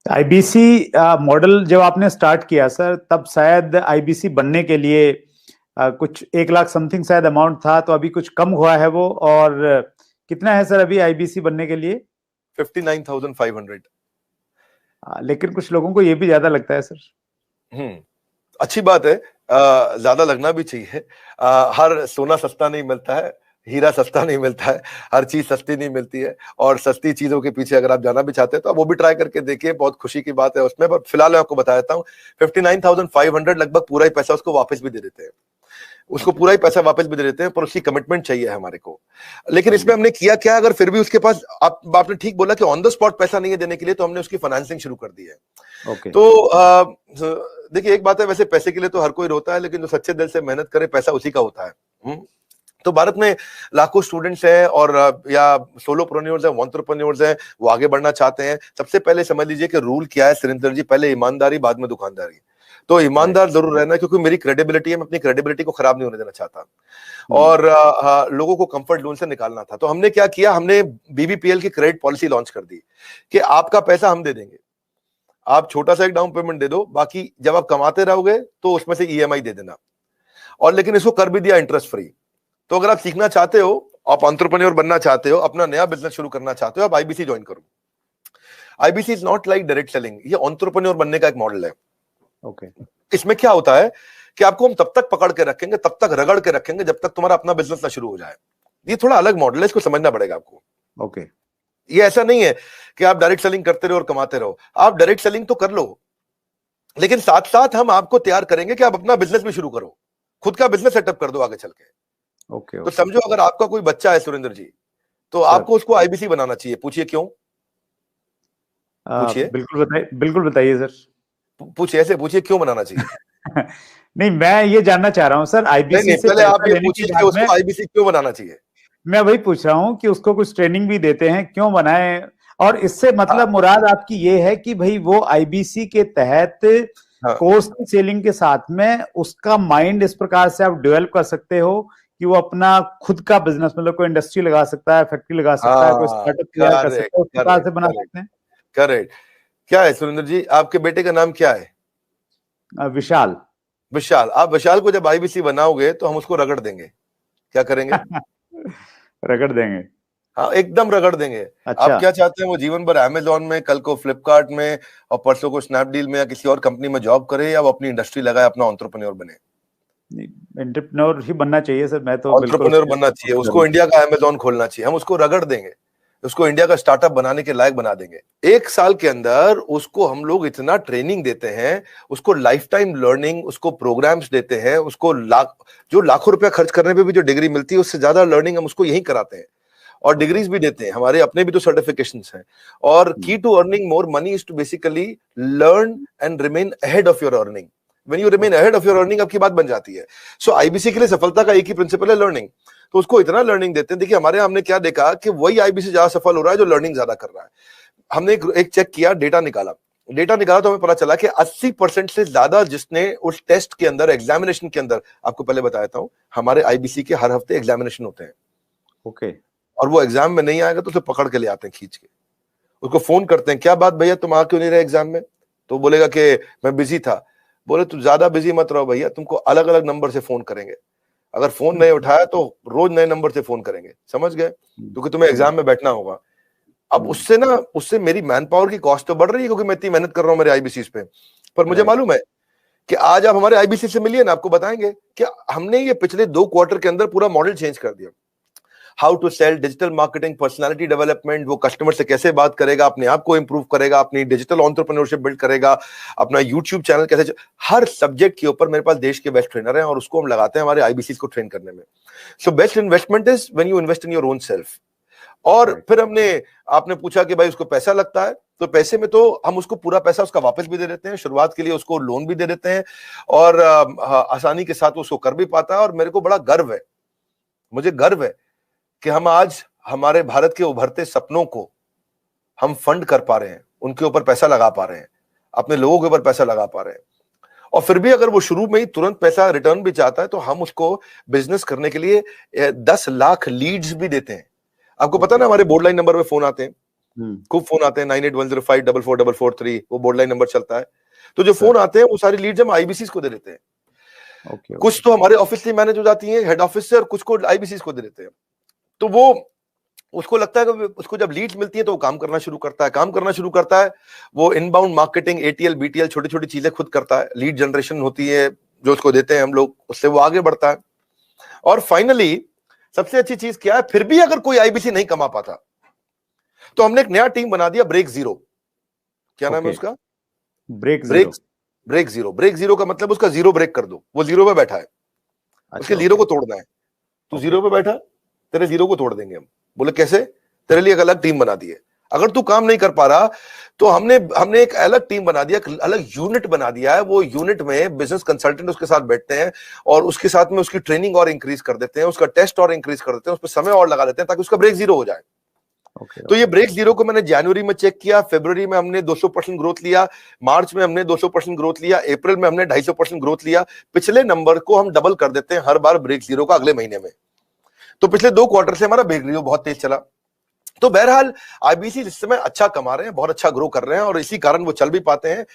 IBC model जब आपने start किया सर, तब शायद आईबीसी बनने के लिए कुछ 1 लाख समथिंग शायद अमाउंट था, तो अभी कुछ कम हुआ है वो। और कितना है सर अभी आईबीसी बनने के लिए? 59,500। लेकिन कुछ लोगों को ये भी ज्यादा लगता है सर। अच्छी बात है, ज्यादा लगना भी चाहिए। हर सोना सस्ता नहीं मिलता है, हीरा सस्ता नहीं मिलता है, हर चीज सस्ती नहीं मिलती है। और सस्ती चीजों के पीछे अगर आप जाना भी चाहते हैं तो आप वो भी ट्राई करके देखिए, बहुत खुशी की बात है उसमें। पर फिलहाल मैं आपको बता देता हूँ, 59,500 लगभग पूरा ही पैसा उसको वापस भी दे देते हैं, उसको पूरा ही पैसा वापस भी दे देते हैं, पर उसकी कमिटमेंट चाहिए हमारे को। लेकिन इसमें हमने किया क्या, अगर फिर भी उसके पास, आपने ठीक बोला कि ऑन द स्पॉट पैसा नहीं है देने के लिए, तो हमने उसकी फाइनेंसिंग शुरू कर दी है। तो देखिए, एक बात है, वैसे पैसे के लिए तो हर कोई रोता है, लेकिन जो सच्चे दिल से मेहनत करे पैसा उसी का होता है। तो भारत में लाखों स्टूडेंट्स हैं और या सोलोप्रेन्योर्स हैं, एंटरप्रेन्योर्स हैं, वो आगे बढ़ना चाहते हैं। सबसे पहले समझ लीजिए कि रूल क्या है सुरेंद्र जी, पहले ईमानदारी बाद में दुकानदारी। तो ईमानदार जरूर रहना, क्योंकि मेरी क्रेडिबिलिटी है, मैं अपनी क्रेडिबिलिटी को खराब नहीं होने देना चाहता। और लोगों को कंफर्ट जोन से निकालना था। तो हमने क्या किया, हमने बीबीपीएल की क्रेडिट पॉलिसी लॉन्च कर दी कि आपका पैसा हम दे देंगे, आप छोटा सा एक डाउन पेमेंट दे दो, बाकी जब आप कमाते रहोगे तो उसमें से ईएमआई दे देना। और लेकिन इसको कर भी दिया इंटरेस्ट फ्री। तो अगर आप सीखना चाहते हो, आप एंटरप्रेन्योर बनना चाहते हो, अपना नया बिजनेस शुरू करना चाहते हो, आप आईबीसी ज्वाइन करो। IBC is not like direct selling, ये एंटरप्रेन्योर बनने का एक मॉडल है। इसमें क्या होता है कि आपको हम तब तक पकड़ के रखेंगे, तब तक रगड़ के रखेंगे, जब तक तुम्हारा अपना बिजनेस ना शुरू हो जाए। ये थोड़ा अलग मॉडल है, इसको समझना पड़ेगा आपको। ये ऐसा नहीं है कि आप डायरेक्ट सेलिंग करते रहो और कमाते रहो। आप डायरेक्ट सेलिंग तो कर लो, लेकिन साथ साथ हम आपको तैयार करेंगे कि आप अपना बिजनेस भी शुरू करो, खुद का बिजनेस सेटअप कर दो आगे चल के। तो समझो, अगर आपका कोई बच्चा है सुरेंद्र जी, तो आपको उसको आईबीसी बनाना चाहिए। पूछिए क्यों? पूछिए, बिल्कुल बताइए सर। पूछिए, ऐसे पूछिए क्यों बनाना चाहिए। नहीं, मैं ये जानना चाह रहा हूँ सर, आईबीसी से पहले आप ये लेने पूछिए के कि बाद उसको आईबीसी क्यों बनाना चाहिए। मैं वही पूछ रहा हूँ कि उसको कुछ ट्रेनिंग भी देते हैं, क्यों बनाए? और इससे मतलब मुराद आपकी ये है कि भाई वो आईबीसी के तहत कोर्स की सेलिंग के साथ में उसका माइंड इस प्रकार से आप डेवलप कर सकते हो कि वो अपना खुद का बिजनेस, मतलब कोई इंडस्ट्री लगा सकता है, फैक्ट्री लगा सकता है, कोई स्टार्टअप तैयार कर सकता है, उस प्रकार से बना सकते हैं। करेक्ट। क्या है सुरेंद्र जी, आपके बेटे का नाम क्या है? विशाल। विशाल। आप विशाल को जब आईबीसी बनाओगे तो हम उसको रगड़ देंगे। क्या करेंगे? रगड़ देंगे। हाँ, एकदम रगड़ देंगे। अच्छा। आप क्या चाहते हैं, वो जीवन भर अमेजोन में, कल को फ्लिपकार्ट में, और परसों को स्नैपडील में या किसी और कंपनी में जॉब करे, या वो अपनी इंडस्ट्री लगाए, अपना एंटरप्रेन्योर बने? एंटरप्रेन्योर ही बनना चाहिए सर। मैं तो एंटरप्रेन्योर बनना चाहिए, उसको इंडिया का अमेजोन खोलना चाहिए। हम उसको रगड़ देंगे, उसको इंडिया का स्टार्टअप बनाने के लायक बना देंगे। 1 साल के अंदर उसको हम लोग इतना ट्रेनिंग देते हैं, उसको लाइफ टाइम लर्निंग, उसको प्रोग्राम्स देते हैं, उसको जो लाखों रुपया खर्च करने पे भी जो डिग्री मिलती है, उससे ज्यादा लर्निंग हम उसको यही कराते हैं। और डिग्रीज भी देते हैं, हमारे अपने भी तो सर्टिफिकेशंस हैं। और key to earning more money is to basically learn and remain ahead of your earning. When you remain ahead of your earning, आपकी बात बन जाती है। सो आईबीसी के लिए सफलता का एक ही प्रिंसिपल है, लर्निंग। तो उसको इतना लर्निंग देते हैं। देखिए, हमारे यहाँ हमने क्या देखा कि वही आईबीसी ज्यादा सफल हो रहा है जो लर्निंग ज्यादा कर रहा है। हमने एक चेक किया, डेटा निकाला तो हमें पता चला कि 80% से ज्यादा जिसने उस टेस्ट के अंदर, एग्जामिनेशन के अंदर, आपको पहले बताया था, हमारे आईबीसी के हर हफ्ते एग्जामिनेशन होते हैं। और वो एग्जाम में नहीं आएगा तो उसे पकड़ के ले आते हैं खींच के, उसको फोन करते हैं, क्या बात भैया तुम आ क्यों नहीं रहे एग्जाम में? तो बोलेगा कि मैं बिजी था। बोले तू ज्यादा बिजी मत रहो भैया, तुमको अलग अलग नंबर से फोन करेंगे, अगर फोन नहीं उठाया तो रोज नए नंबर से फोन करेंगे, समझ गए? क्योंकि तुम्हें एग्जाम में बैठना होगा। अब उससे मेरी मैन पावर की कॉस्ट तो बढ़ रही है, क्योंकि मैं इतनी मेहनत कर रहा हूँ मेरे आईबीसी पे। पर मुझे मालूम है कि आज आप हमारे आईबीसी से मिलिए ना, आपको बताएंगे कि हमने ये पिछले 2 क्वार्टर के अंदर पूरा मॉडल चेंज कर दिया। How to sell, digital marketing, personality development, वो कस्टमर से कैसे बात करेगा, अपने आप को इंप्रूव करेगा, अपनी डिजिटल एंटरप्रेन्योरशिप बिल्ड करेगा, अपना यूट्यूब चैनल कैसे, हर सब्जेक्ट के ऊपर मेरे पास देश के बेस्ट ट्रेनर हैं, और उसको हम लगाते हैं हमारे आईबीसी को ट्रेन करने में। So best investment is when you invest in your own self. और फिर आपने पूछा कि भाई उसको पैसा लगता है, तो पैसे में तो हम उसको पूरा पैसा उसका वापस भी दे देते हैं, शुरुआत के लिए उसको लोन भी दे देते हैं, और आसानी के साथ उसको कर भी पाता है। और मेरे को बड़ा गर्व है, मुझे गर्व है कि हम आज हमारे भारत के उभरते सपनों को हम फंड कर पा रहे हैं, उनके ऊपर पैसा लगा पा रहे हैं, अपने लोगों के ऊपर पैसा लगा पा रहे हैं। और फिर भी अगर वो शुरू में ही तुरंत पैसा रिटर्न भी चाहता है, तो हम उसको बिजनेस करने के लिए 10 लाख लीड्स भी देते हैं। आपको पता ना, हमारे बोर्ड लाइन नंबर पे फोन आते हैं, खूब फोन आते हैं 9810544443, वो बोर्ड लाइन नंबर चलता है। तो जो फोन आते हैं वो सारी लीड्स हम आईबीसीज को दे देते हैं। कुछ तो हमारे ऑफिस से मैनेज हो जाती हैं हेड ऑफिस से, और कुछ को आईबीसीज को दे देते हैं। तो वो उसको लगता है कि उसको जब लीड्स मिलती है तो वो काम करना शुरू करता है। वो इनबाउंड मार्केटिंग, एटीएल बीटीएल, छोटी छोटी चीजें खुद करता है। लीड जनरेशन होती है जो उसको देते हैं हम लोग, उससे वो आगे बढ़ता है। और फाइनली सबसे अच्छी चीज क्या है, फिर भी अगर कोई आईबीसी नहीं कमा पाता तो हमने एक नया टीम बना दिया, ब्रेक जीरो। क्या नाम है उसका? Break zero. ब्रेक जीरो का मतलब उसका जीरो ब्रेक कर दो। वो जीरो पे बैठा है, उसके जीरो को तोड़ना है। तू जीरो पे बैठा, तेरे जीरो को तोड़ देंगे हम। बोले कैसे? तेरे लिए एक अलग टीम बना दी है। अगर तू काम नहीं कर पा रहा तो हमने एक अलग टीम बना दिया, अलग यूनिट बना दिया है। वो यूनिट में बिजनेस कंसल्टेंट उसके साथ बैठते हैं और उसके साथ में उसकी ट्रेनिंग और इंक्रीज कर देते हैं, उसका टेस्ट और इंक्रीज कर देते हैं, उस पर समय और लगा देते हैं ताकि उसका ब्रेक जीरो हो जाए। तो ये ब्रेक जीरो को मैंने जनवरी में चेक किया, फरवरी में हमने 200% ग्रोथ लिया, मार्च में हमने 200% ग्रोथ लिया, अप्रैल में हमने 250% ग्रोथ लिया। पिछले नंबर को हम डबल कर देते हैं हर बार ब्रेक जीरो का अगले महीने में। तो पिछले 2 क्वार्टर से हमारा ब्रेक जीरो बहुत तेज चला। तो बहरहाल आईबीसी इस समय अच्छा कमा रहे हैं, बहुत अच्छा ग्रो कर रहे हैं, और इसी कारण वो चल भी पाते हैं।